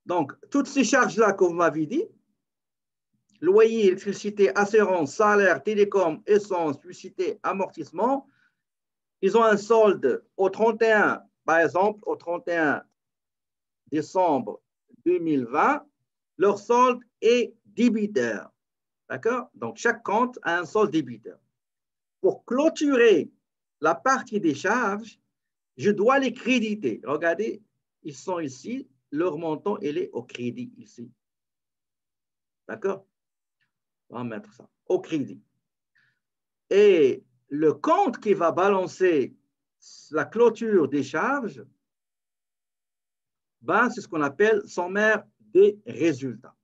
Donc, toutes ces charges-là que vous m'avez dit, loyer, électricité, assurance, salaire, télécom, essence, publicité, amortissement, ils ont un solde au 31, par exemple, au 31 décembre 2020, leur solde est débiteur. D'accord? Donc, chaque compte a un solde débiteur. Pour clôturer la partie des charges, je dois les créditer. Regardez, ils sont ici. Leur montant, il est au crédit ici. D'accord? On va mettre ça au crédit. Et le compte qui va balancer la clôture des charges, ben, c'est ce qu'on appelle sommaire des résultats.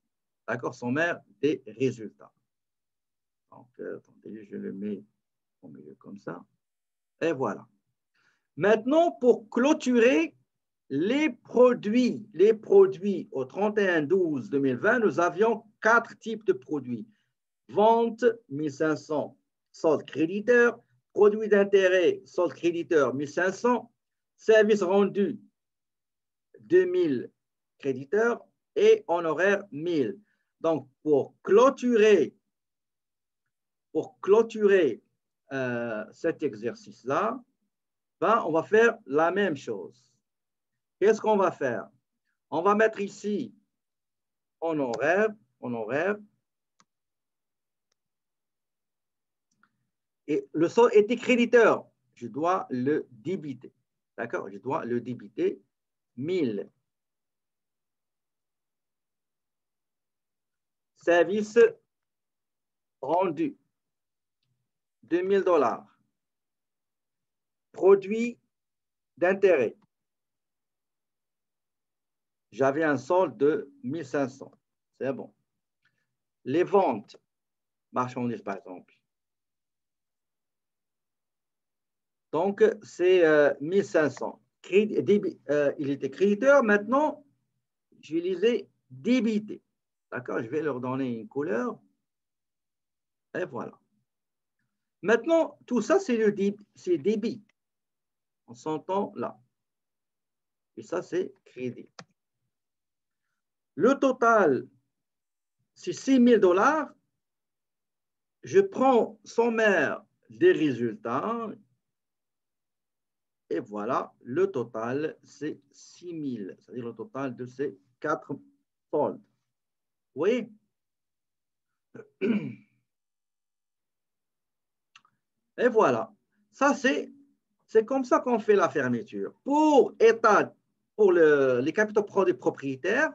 D'accord? Sommaire des résultats. Donc, attendez, je le mets au milieu comme ça. Et voilà. Maintenant, pour clôturer les produits au 31/12/2020, nous avions 4 types de produits. Vente, 1500, solde créditeur, produits d'intérêt, solde créditeur, 1500, service rendu, 2000 créditeurs et honoraire, 1000. Donc, pour clôturer cet exercice-là, ben, on va faire la même chose. Qu'est-ce qu'on va faire? On va mettre ici honoraire. Et le solde était créditeur. Je dois le débiter. D'accord? Je dois le débiter 1000. Service rendu, 2000 $. Produit d'intérêt. J'avais un solde de 1500. C'est bon. Les ventes, marchandises par exemple. Donc, c'est 1500. Il était créditeur. Maintenant, je les ai débités. D'accord? Je vais leur donner une couleur. Et voilà. Maintenant, tout ça, c'est débit. On s'entend là. Et ça, c'est crédit. Le total, c'est 6 000 $. Je prends sommaire des résultats. Et voilà, le total, c'est 6 000. C'est-à-dire le total de ces 4 soldes. Oui. Et voilà. Ça, c'est comme ça qu'on fait la fermeture. Pour les capitaux propriétaires,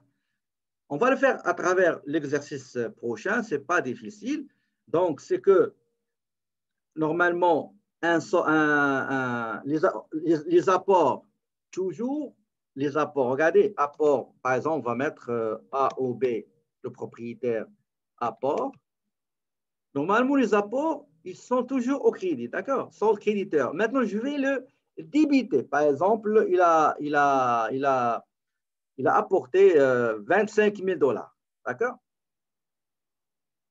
on va le faire à travers l'exercice prochain. Ce n'est pas difficile. Donc, c'est que normalement, les apports, toujours les apports. Regardez, apport, par exemple, on va mettre A ou B, le propriétaire, apport. Normalement, les apports, ils sont toujours au crédit, d'accord? Sont créditeur. Maintenant, je vais le débiter. Par exemple, il a apporté 25 000 $, d'accord?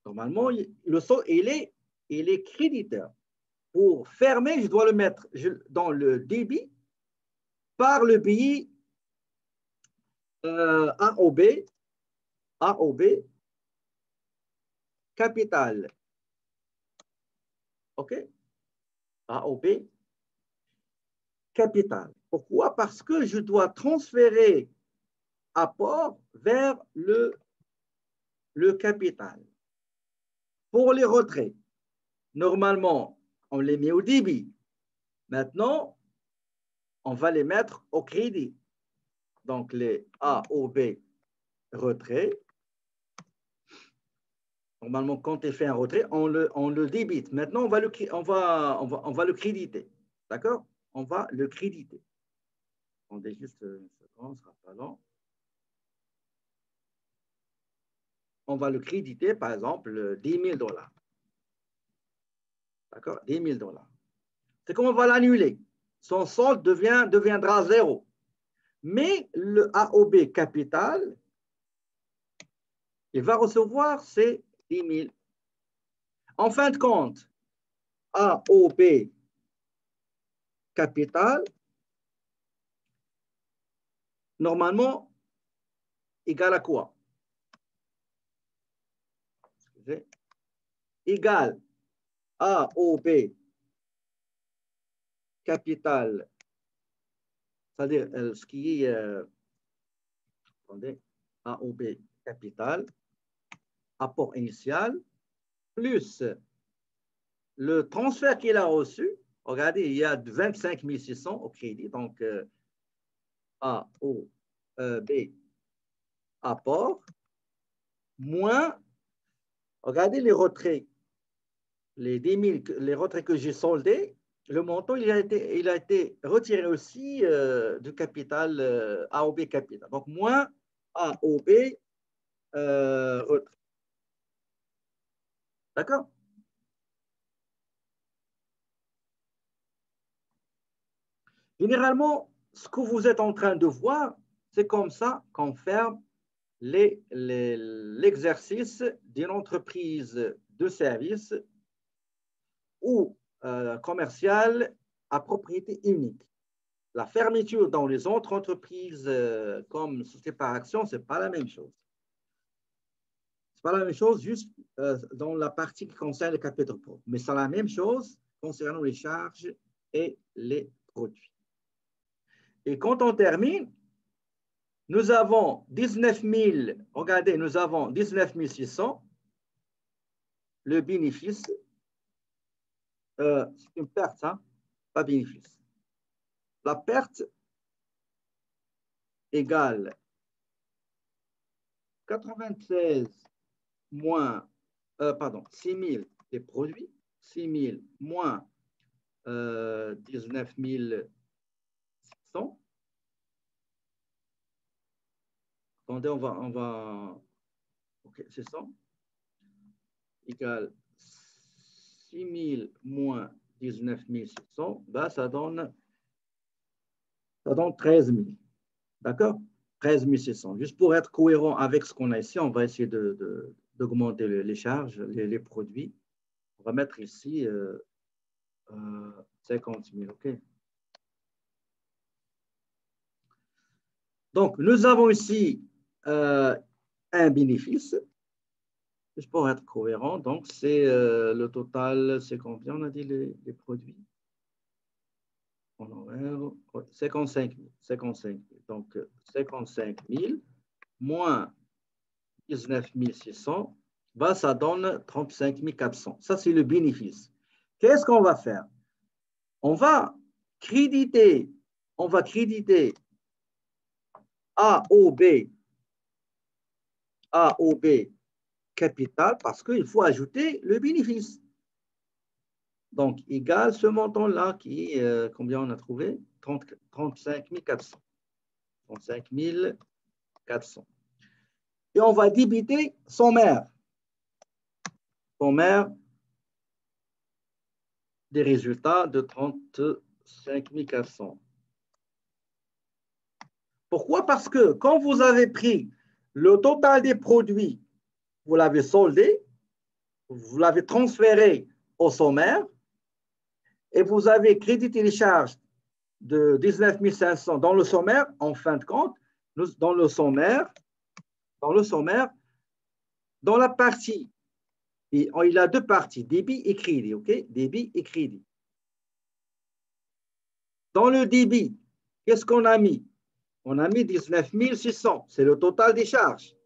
Normalement, le solde, il est créditeur. Pour fermer, je dois le mettre dans le débit par le pays A ou B, capital. OK? A ou B, capital. Pourquoi? Parce que je dois transférer apport vers le capital. Pour les retraits, normalement, on les met au débit. Maintenant, on va les mettre au crédit. Donc, les A ou B retraits. Normalement, quand il fait un retrait, on le débite. Maintenant, on va le créditer. D'accord? On va le créditer. Attendez juste une seconde, ce sera pas long. On va le créditer, par exemple, 10 000 $. D'accord? 10 000 $. C'est comme on va l'annuler. Son solde deviendra zéro. Mais le AOB capital, il va recevoir ces 10 000. En fin de compte, AOB capital, normalement, égale à quoi? Égale AOB capital, c'est-à-dire ce qui est, attendez, AOB capital, apport initial, plus le transfert qu'il a reçu. Regardez, il y a 25 600 au crédit, donc AOB apport, moins, regardez les retraits, les 10 000, les retraits que j'ai soldés, le montant, il a été retiré aussi du capital AOB capital. Donc, moins AOB retrait. D'accord? Généralement, ce que vous êtes en train de voir, c'est comme ça qu'on ferme l'exercice d'une entreprise de service ou commerciale à propriété unique. La fermeture dans les autres entreprises comme société par action, ce n'est pas la même chose. Ce n'est pas la même chose juste dans la partie qui concerne le capital propre, mais c'est la même chose concernant les charges et les produits. Et quand on termine, nous avons 19 000, regardez, nous avons 19 600, le bénéfice, c'est une perte, hein, pas bénéfice. La perte égale 96 moins, 6 000 les produits, 6 000 moins 19 600. Attendez, on va, ok, c'est ça, égale 6 000 moins 19 600, ben, ça donne 13 000. D'accord? 13 600. Juste pour être cohérent avec ce qu'on a ici, on va essayer d'augmenter les charges, les produits. On va mettre ici 50 000. OK? Donc, nous avons ici un bénéfice. Juste pour être cohérent, donc c'est le total, c'est combien on a dit les produits? 55 000. 55 000. Donc, 55 000 moins 19 600, bah, ça donne 35 400. Ça, c'est le bénéfice. Qu'est-ce qu'on va faire? On va créditer AOB capital parce qu'il faut ajouter le bénéfice. Donc, égal ce montant-là qui, combien on a trouvé? 35 400. 35 400. Et on va débiter son maire. Son maire des résultats de 35 400. Pourquoi? Parce que quand vous avez pris le total des produits, vous l'avez soldé, vous l'avez transféré au sommaire et vous avez crédité les charges de 19 500 dans le sommaire, en fin de compte, dans le sommaire, dans la partie, il a deux parties, débit et crédit, OK? Débit et crédit. Dans le débit, qu'est-ce qu'on a mis? On a mis 19 600, c'est le total des charges.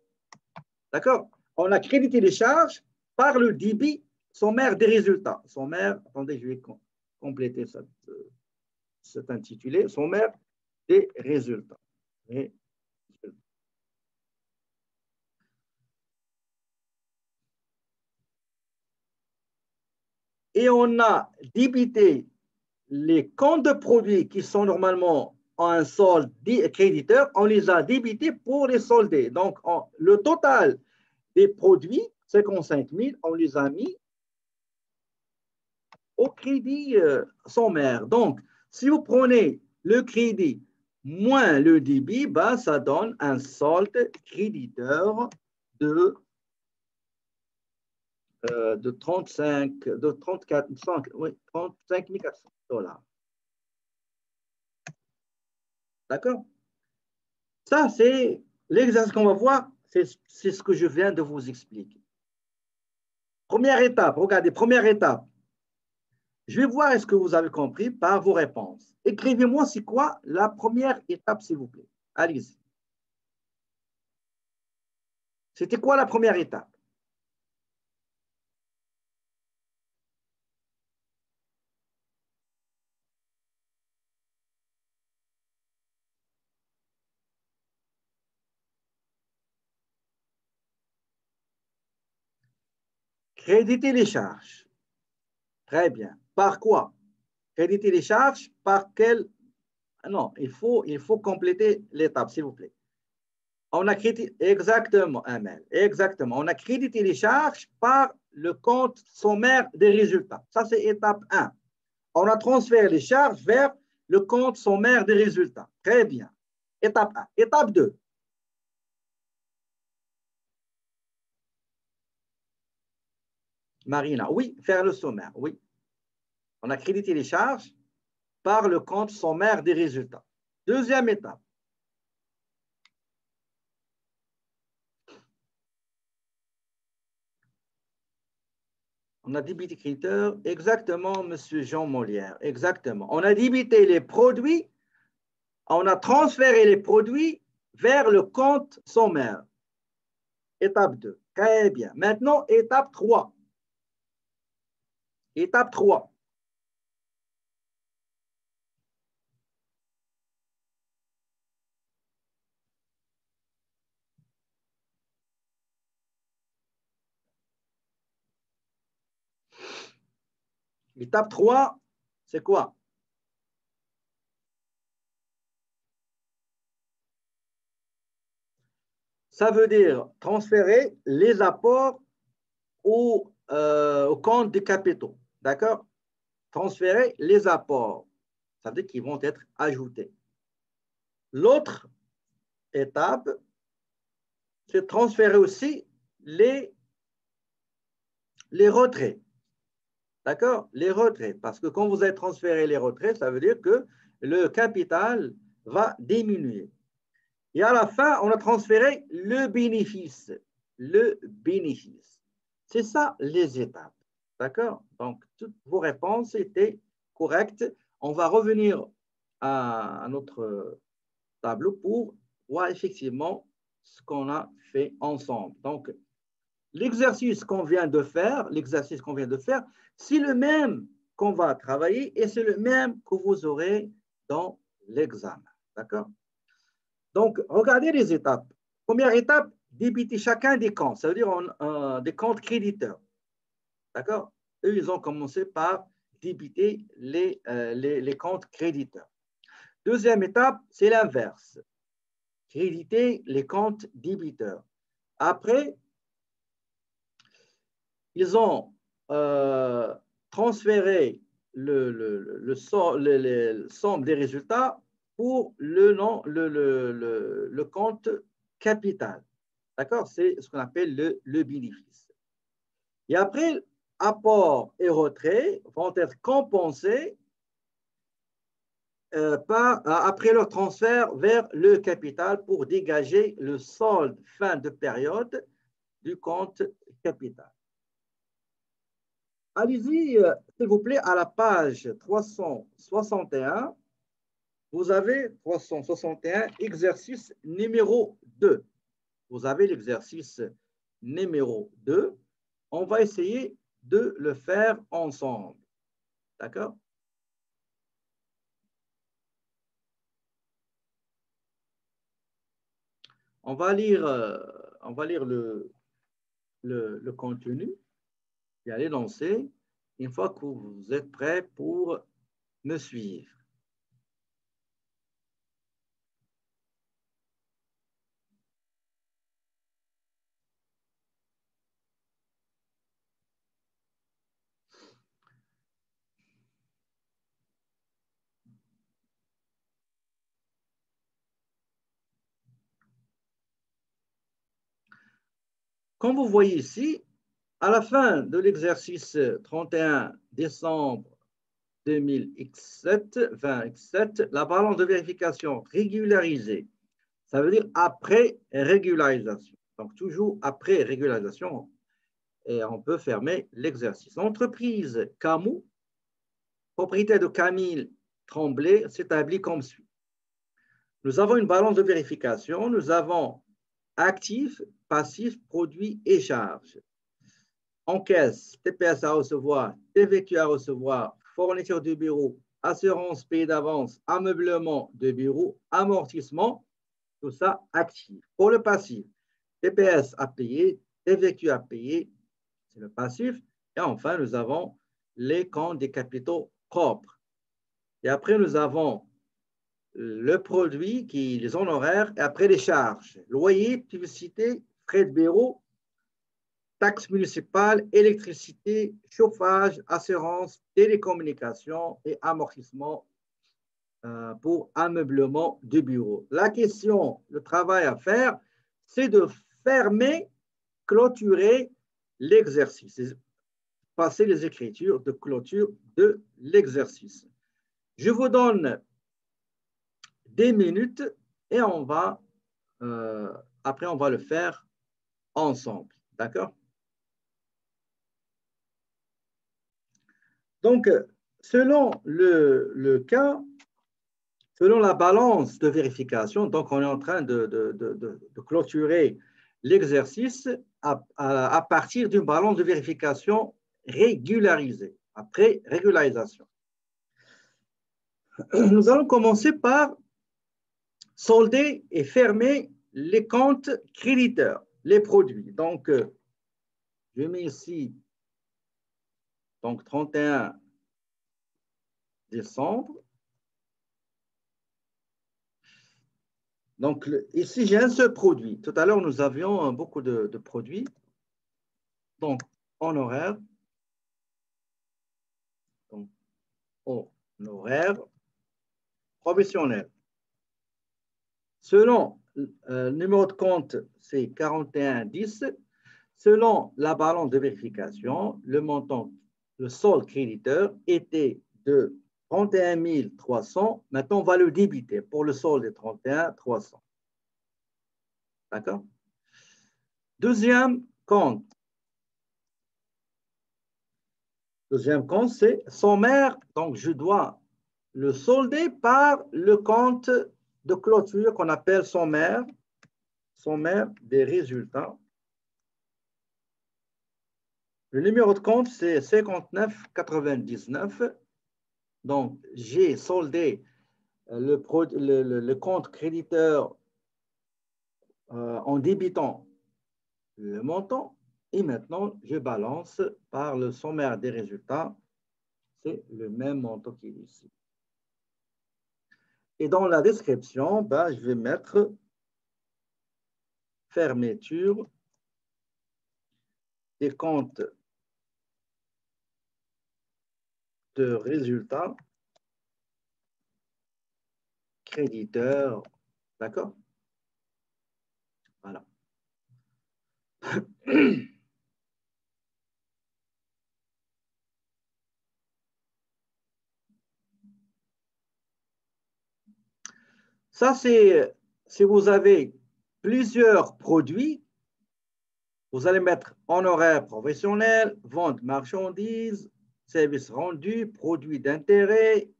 D'accord? On a crédité les charges par le débit sommaire des résultats. Sommaire, attendez, je vais compléter cet intitulé, sommaire des résultats. Et on a débité les comptes de produits qui sont normalement en un solde créditeur, on les a débités pour les solder. Donc, le total des produits, 55 000, on les a mis au crédit sommaire. Donc, si vous prenez le crédit moins le débit, ben, ça donne un solde créditeur de 35 400 $. D'accord? Ça, c'est L'exercice qu'on va voir, c'est ce que je viens de vous expliquer. Première étape, regardez, première étape. Je vais voir est-ce que vous avez compris par vos réponses. Écrivez-moi c'est quoi la première étape, s'il vous plaît. Allez-y. C'était quoi la première étape? Créditer les charges. Très bien. Par quoi? Créditer les charges par quel... Non, il faut compléter l'étape, s'il vous plaît. On a crédité, exactement, Amel, exactement. On a crédité les charges par le compte sommaire des résultats. Ça, c'est étape 1. On a transféré les charges vers le compte sommaire des résultats. Très bien. Étape 1. Étape 2. Marina, oui, faire le sommaire, oui. On a crédité les charges par le compte sommaire des résultats. Deuxième étape. On a débité critères, exactement, monsieur Jean Molière, exactement. On a débité les produits, on a transféré les produits vers le compte sommaire. Étape 2. Très bien. Maintenant, étape 3. Étape 3. Étape 3, c'est quoi? Ça veut dire transférer les apports au compte des capitaux. D'accord? Transférer les apports. Ça veut dire qu'ils vont être ajoutés. L'autre étape, c'est transférer aussi les retraits. D'accord? Les retraits. Parce que quand vous avez transféré les retraits, ça veut dire que le capital va diminuer. Et à la fin, on a transféré le bénéfice. Le bénéfice. C'est ça les étapes. D'accord? Donc, toutes vos réponses étaient correctes. On va revenir à notre tableau pour voir effectivement ce qu'on a fait ensemble. Donc, l'exercice qu'on vient de faire, c'est le même qu'on va travailler et c'est le même que vous aurez dans l'examen. D'accord? Donc, regardez les étapes. Première étape, débiter chacun des comptes, ça veut dire des comptes créditeurs. D'accord? Eux, ils ont commencé par débiter les comptes créditeurs. Deuxième étape, c'est l'inverse. Créditer les comptes débiteurs. Après, ils ont transféré le somme des résultats pour le compte capital. D'accord? C'est ce qu'on appelle le bénéfice. Et après, apport et retrait vont être compensés après leur transfert vers le capital pour dégager le solde fin de période du compte capital. Allez-y, s'il vous plaît, à la page 361. Vous avez 361, exercice numéro 2. Vous avez l'exercice numéro 2. On va essayer de le faire ensemble. D'accord? On va lire le contenu et aller lancer une fois que vous êtes prêts pour me suivre. Comme vous voyez ici, à la fin de l'exercice 31 décembre 2007, la balance de vérification régularisée Ça veut dire après régularisation. Donc, toujours après régularisation, et on peut fermer l'exercice. L'entreprise Camus, propriétaire de Camille Tremblay, s'établit comme suit. Nous avons une balance de vérification, nous avons actifs, passifs, produits et charges. Encaisse, TPS à recevoir, TVQ à recevoir, fourniture de bureau, assurance payée d'avance, ameublement de bureau, amortissement, tout ça actif. Pour le passif, TPS à payer, TVQ à payer, c'est le passif. Et enfin, nous avons les comptes des capitaux propres. Et après, nous avons le produit, les honoraires, et après les charges. Loyer, publicité, frais de bureau, taxes municipales, électricité, chauffage, assurance, télécommunications et amortissement pour ameublement de bureau. La question, le travail à faire, c'est de fermer, clôturer l'exercice, passer les écritures de clôture de l'exercice. Je vous donne des minutes et après on va le faire ensemble. D'accord? Donc, selon le cas, selon la balance de vérification, donc on est en train de clôturer l'exercice à partir d'une balance de vérification régularisée, après régularisation. Nous allons commencer par solder et fermer les comptes créditeurs, les produits. Donc, je mets ici donc 31 décembre. Donc, ici, j'ai un seul produit. Tout à l'heure, nous avions beaucoup de produits. Donc, honoraire. Donc, honoraire professionnel. Selon le numéro de compte, c'est 4110. Selon la balance de vérification, le montant, le solde créditeur était de 31 300. Maintenant, on va le débiter pour le solde de 31 300. D'accord? Deuxième compte. Deuxième compte, c'est sommaire. Donc, je dois le solder par le compte de clôture qu'on appelle sommaire des résultats. Le numéro de compte, c'est 5999. Donc, j'ai soldé le compte créditeur en débitant le montant. Et maintenant, je balance par le sommaire des résultats. C'est le même montant qui est ici. Et dans la description, je vais mettre fermeture des comptes de résultats créditeurs. D'accord? Voilà. Ça, c'est si vous avez plusieurs produits, vous allez mettre honoraires professionnels, vente marchandises, services rendus, produits d'intérêt,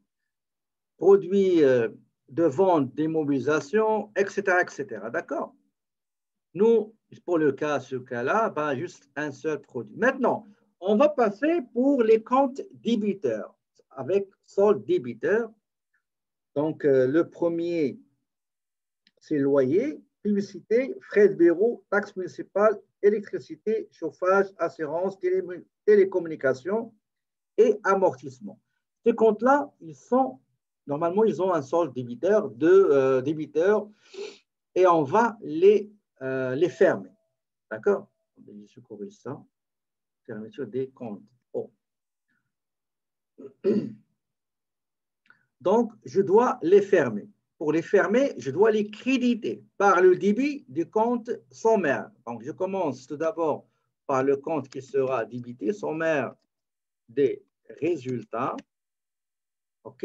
produits de vente d'immobilisation, etc., etc. D'accord? Nous, pour ce cas-là, juste un seul produit. Maintenant, on va passer pour les comptes débiteurs avec solde débiteur. Donc, le premier, c'est loyer, publicité, frais de bureau, taxes municipales, électricité, chauffage, assurance, télécommunications et amortissement. Ces comptes-là, normalement, ils ont un solde débiteur et on va les fermer. D'accord? Je corrige ça. Fermeture des comptes. Oh. Donc, je dois les fermer. Pour les fermer, je dois les créditer par le débit du compte sommaire. Donc, je commence tout d'abord par le compte qui sera débité, sommaire des résultats. OK?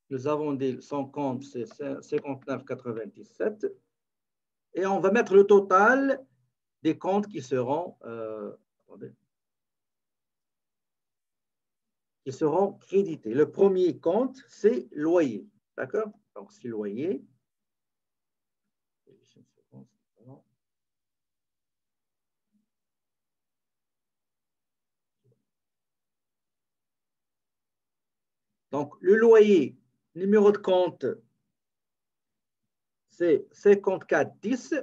Nous avons son compte, c'est 59,97. et on va mettre le total des comptes qui seront, crédités. Le premier compte, c'est loyer. D'accord? Donc, c'est loyer. Donc, le loyer, numéro de compte, c'est 5410.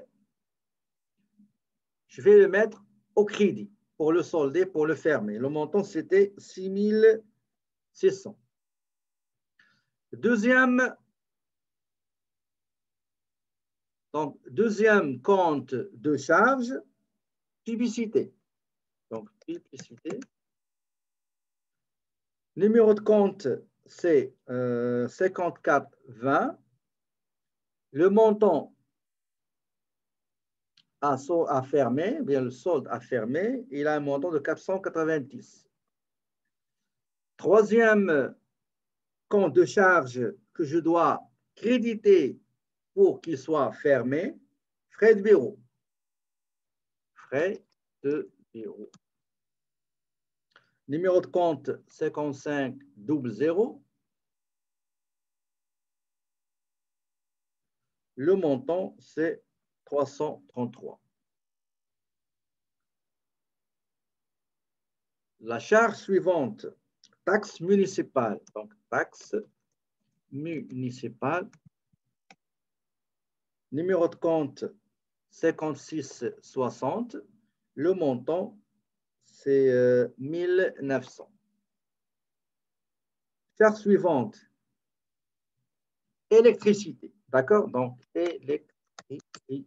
Je vais le mettre au crédit pour le solder, pour le fermer. Le montant, c'était 6600. Deuxième compte de charge, publicité. Donc, publicité. Numéro de compte, c'est 5420. Le montant à fermer, bien le solde à fermer, il a un montant de 490. Troisième compte de charge que je dois créditer pour qu'il soit fermé, frais de bureau. Frais de bureau. Numéro de compte 5500. Le montant, c'est 333. La charge suivante, taxe municipale. Donc, taxe municipale. Numéro de compte 5660. Le montant, c'est 1900. Charge suivante, électricité. D'accord? Donc, électricité.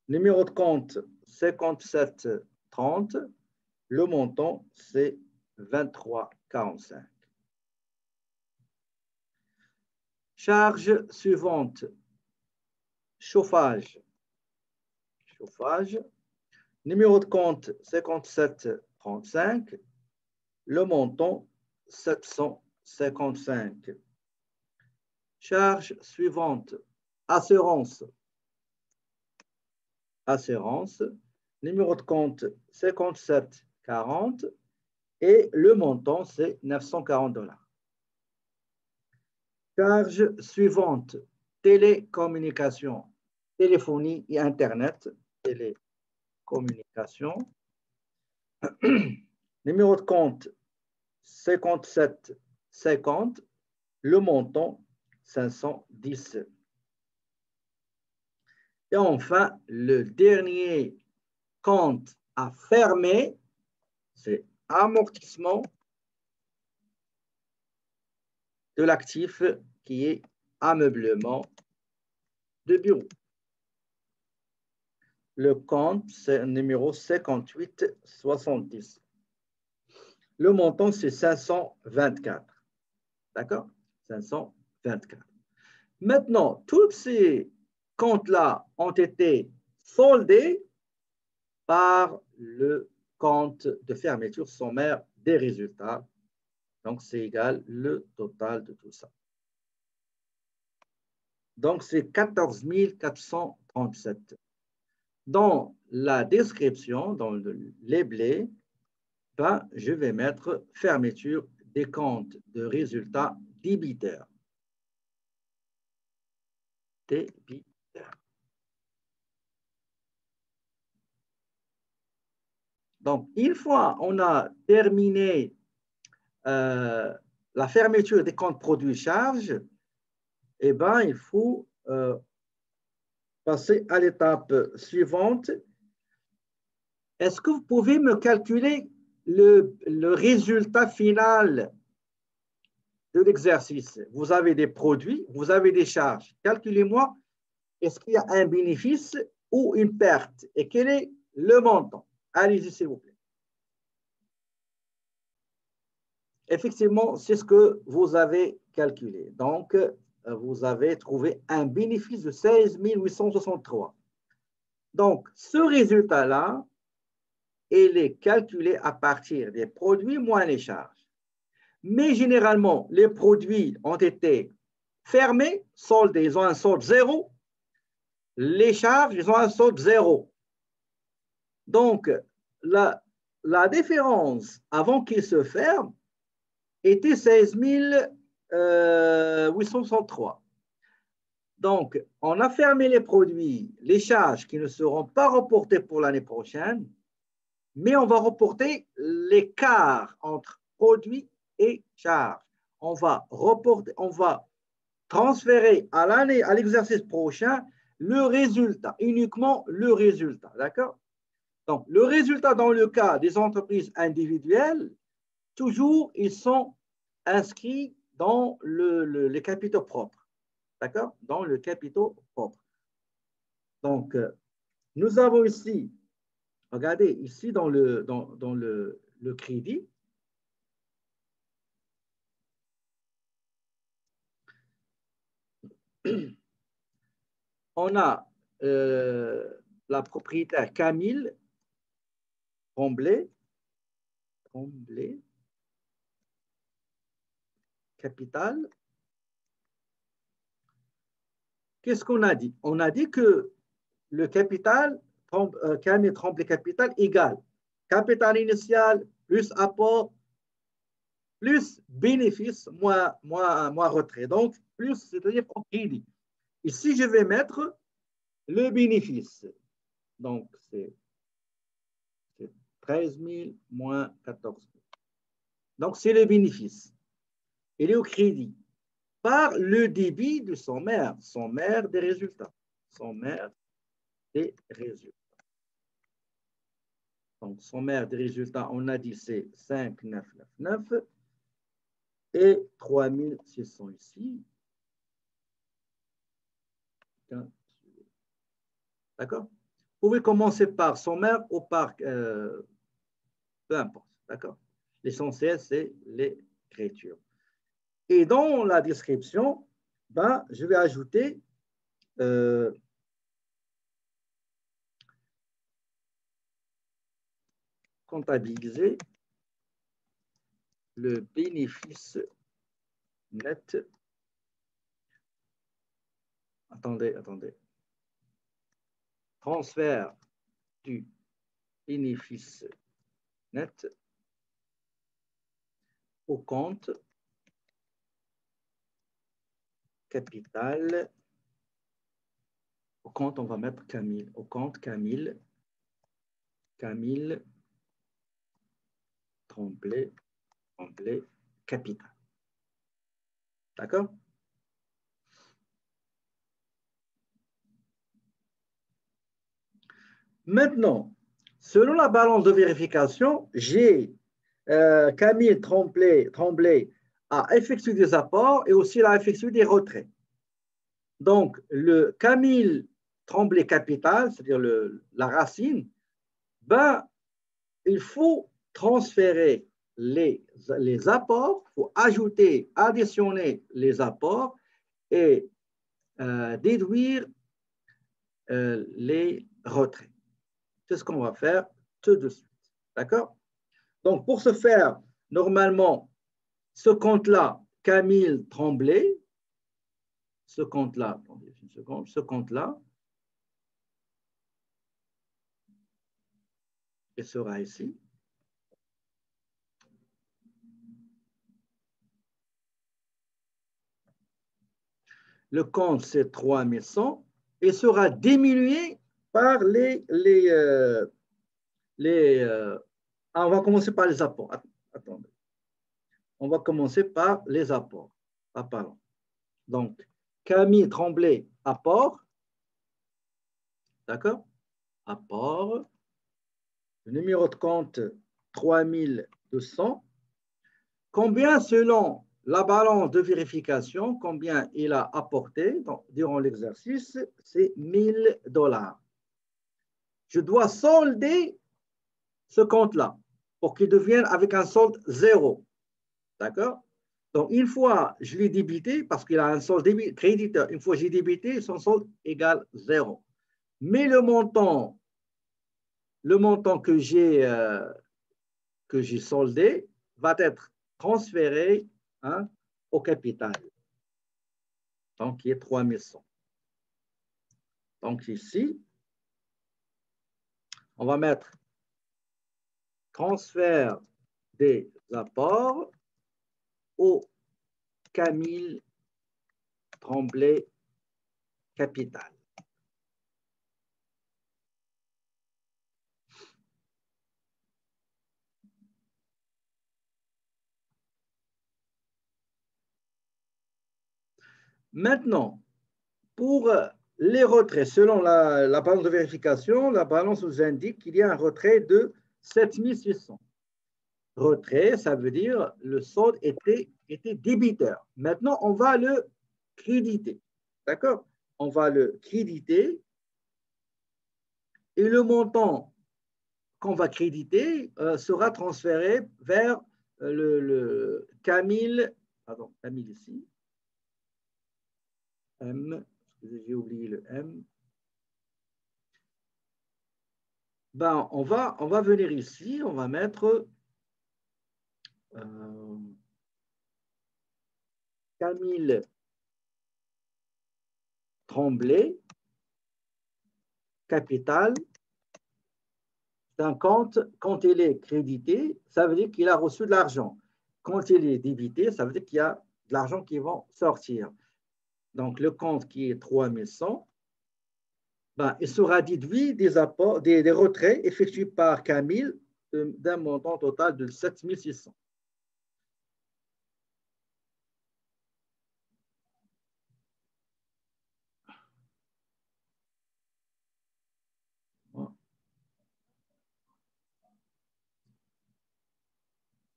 Numéro de compte 5730. Le montant, c'est 23,45. Charge suivante, chauffage. Chauffage. Numéro de compte 5735. Le montant, 755. Charge suivante, assurance. Assurance. Numéro de compte 5740 et le montant, c'est 940 $. Charge suivante, télécommunication, téléphonie et Internet. Télécommunication. Numéro de compte 5750, le montant 510. Et enfin, le dernier compte à fermer, c'est amortissement de l'actif qui est ameublement de bureau. Le compte, c'est numéro 5870. Le montant, c'est 524. D'accord? 524. Maintenant, tous ces comptes-là ont été soldés par le compte de fermeture sommaire des résultats. Donc, c'est égal le total de tout ça. Donc, c'est 14 437. Dans la description, dans le labelé, je vais mettre fermeture des comptes de résultats débiteurs. Débiteurs. Donc, une fois on a terminé la fermeture des comptes produits charges, eh ben, il faut passer à l'étape suivante. Est-ce que vous pouvez me calculer le résultat final de l'exercice? Vous avez des produits, vous avez des charges. Calculez-moi, est-ce qu'il y a un bénéfice ou une perte? Et quel est le montant? Allez-y, s'il vous plaît. Effectivement, c'est ce que vous avez calculé. Donc, vous avez trouvé un bénéfice de 16 863. Donc, ce résultat-là, il est calculé à partir des produits moins les charges. Mais généralement, les produits ont été fermés, soldés, ils ont un solde zéro. les charges, ils ont un solde 0. Donc, la différence avant qu'il se ferme était 16 863. Donc, on a fermé les produits, les charges qui ne seront pas reportées pour l'année prochaine, mais on va reporter l'écart entre produits et charges. On va transférer à l'exercice prochain, le résultat, uniquement le résultat, d'accord? Donc, le résultat dans le cas des entreprises individuelles, toujours, ils sont inscrits dans les capitaux propres, d'accord? Dans le capitaux propre. Donc, nous avons ici, regardez, ici dans le crédit, on a la propriétaire Camille Tremblay, capital. Qu'est-ce qu'on a dit? On a dit que le capital, Camille Tremblay capital égale capital initial plus apport plus bénéfice moins retrait. Donc, plus, c'est-à-dire au crédit. Ici, je vais mettre le bénéfice. Donc, c'est 13 000 moins 14 000. Donc, c'est le bénéfice. Il est au crédit par le débit de son maire des résultats. Son maire des résultats. Donc, son maire des résultats, on a dit c'est 5999 et 3600 ici. D'accord? Vous pouvez commencer par son maire ou par peu importe. D'accord? L'essentiel, c'est l'écriture. Et dans la description, ben, je vais ajouter comptabiliser le bénéfice net. Attendez. Transfert du bénéfice net au compte capital. Au compte, on va mettre Camille. Au compte Camille Tremblay capital. D'accord? Maintenant, selon la balance de vérification, j'ai Camille Tremblay a effectué des apports et aussi a effectué des retraits. Donc, le Camille Tremblay capital, c'est-à-dire la racine, ben, il faut transférer les apports, il faut ajouter, additionner les apports et déduire les retraits. C'est ce qu'on va faire tout de suite. D'accord? Donc, pour ce faire, normalement, ce compte-là, Camille Tremblay, ce compte-là, attendez une seconde, ce compte-là, il sera ici. Le compte, c'est 3100 et sera diminué par on va commencer par les apports. Attendez. On va commencer par les apports. Donc, Camille Tremblay, apport. D'accord? Apport. Le numéro de compte, 3200. Combien, selon la balance de vérification, combien il a apporté durant l'exercice? C'est $1000. Je dois solder ce compte-là pour qu'il devienne avec un solde 0. D'accord? Donc, une fois je l'ai débité, parce qu'il a un solde créditeur, une fois j'ai débité, son solde égale 0. Mais le montant que j'ai soldé va être transféré au capital. Donc, qui est 3100. Donc ici, on va mettre transfert des apports au Camille Tremblay capital. Maintenant, pour les retraits, selon la balance de vérification, la balance nous indique qu'il y a un retrait de 7600. Retrait, ça veut dire le solde était débiteur. Maintenant, on va le créditer. D'accord? On va le créditer et le montant qu'on va créditer sera transféré vers le Camille, pardon, Camille ici, M, j'ai oublié le M. Ben, on va venir ici, on va mettre Camille Tremblay, capital, d'un compte, quand il est crédité, ça veut dire qu'il a reçu de l'argent. Quand il est débité, ça veut dire qu'il y a de l'argent qui va sortir. Donc, le compte qui est 3100, ben, il sera déduit des retraits effectués par Camille d'un montant total de 7600.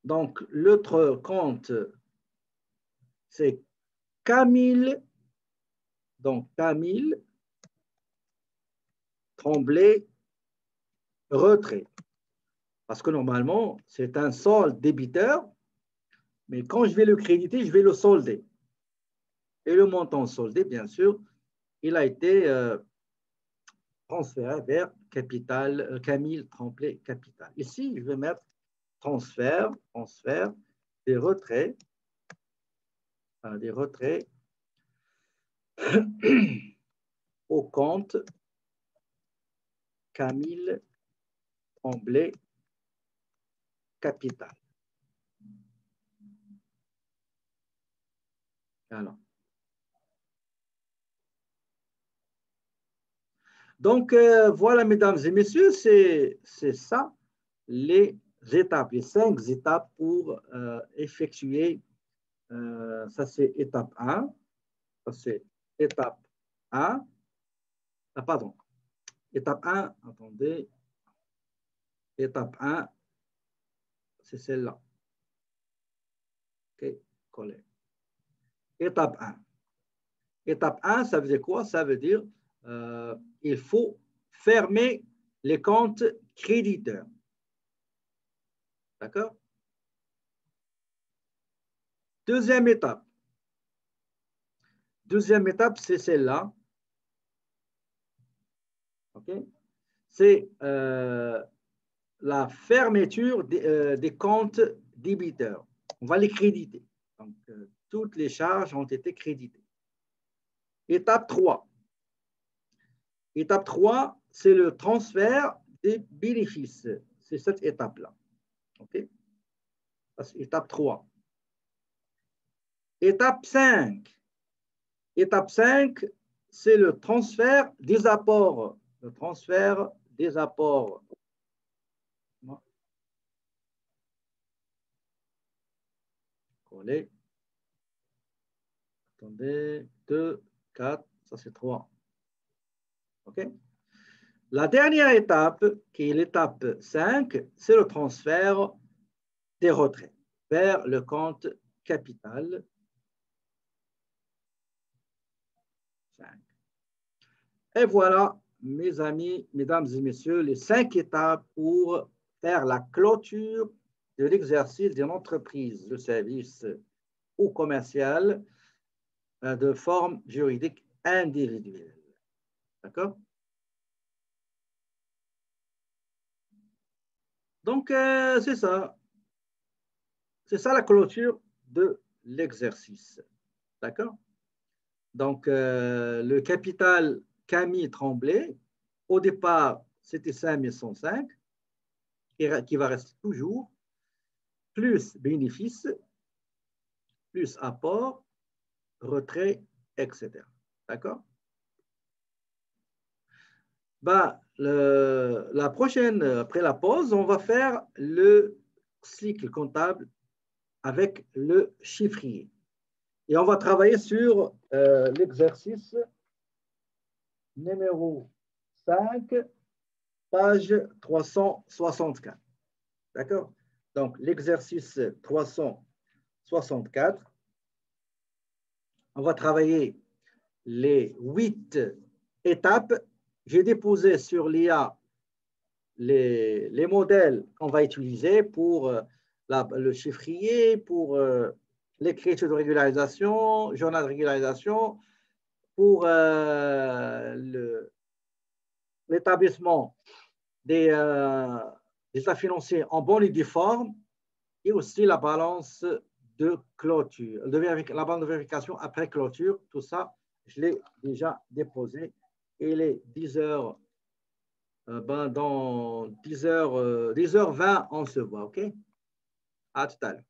Donc, l'autre compte, c'est Camille, donc Camille Tremblay retrait. Parce que normalement, c'est un solde débiteur, mais quand je vais le créditer, je vais le solder. Et le montant soldé, bien sûr, il a été transféré vers capital, Camille Tremblay capital. Ici, je vais mettre transfert des retraits au compte Camille Tremblay capital. Alors. Donc, voilà, mesdames et messieurs, c'est ça, les étapes, les 5 étapes pour effectuer, ça c'est étape 1, ça c'est étape 1, ah, pardon, étape 1, attendez, étape 1, c'est celle-là. OK, collé. Étape 1. Étape 1, ça veut dire quoi? Ça veut dire il faut fermer les comptes créditeurs. D'accord? Deuxième étape. Deuxième étape, c'est celle-là. Okay? C'est la fermeture des comptes débiteurs. On va les créditer. Donc, toutes les charges ont été créditées. Étape 3. Étape 3, c'est le transfert des bénéfices. C'est cette étape-là. OK? Étape 3. Étape 5. Étape 5, c'est le transfert des apports. Le transfert des apports. Coller. Attendez, 2, 4, ça c'est 3. OK? La dernière étape, qui est l'étape 5, c'est le transfert des retraits vers le compte capital 5. Et voilà, mes amis, mesdames et messieurs, les 5 étapes pour faire la clôture de l'exercice d'une entreprise de service ou commerciale de forme juridique individuelle. D'accord? Donc, c'est ça. C'est ça la clôture de l'exercice. D'accord? Donc, le capital Camille Tremblay. Au départ, c'était 5105, qui va rester toujours, plus bénéfice, plus apport, retrait, etc. D'accord? Ben, la prochaine, après la pause, on va faire le cycle comptable avec le chiffrier. Et on va travailler sur l'exercice numéro 5, page 364. D'accord? Donc, l'exercice 364, on va travailler les 8 étapes. J'ai déposé sur l'IA les modèles qu'on va utiliser pour le chiffrier, pour l'écriture de régularisation, journal de régularisation, pour l'établissement des états financiers en bonne et due forme, et aussi la balance de clôture, la balance de vérification après clôture. Tout ça, je l'ai déjà déposé. Il est 10 heures. Dans 10h20, on se voit, OK? À tout à l'heure.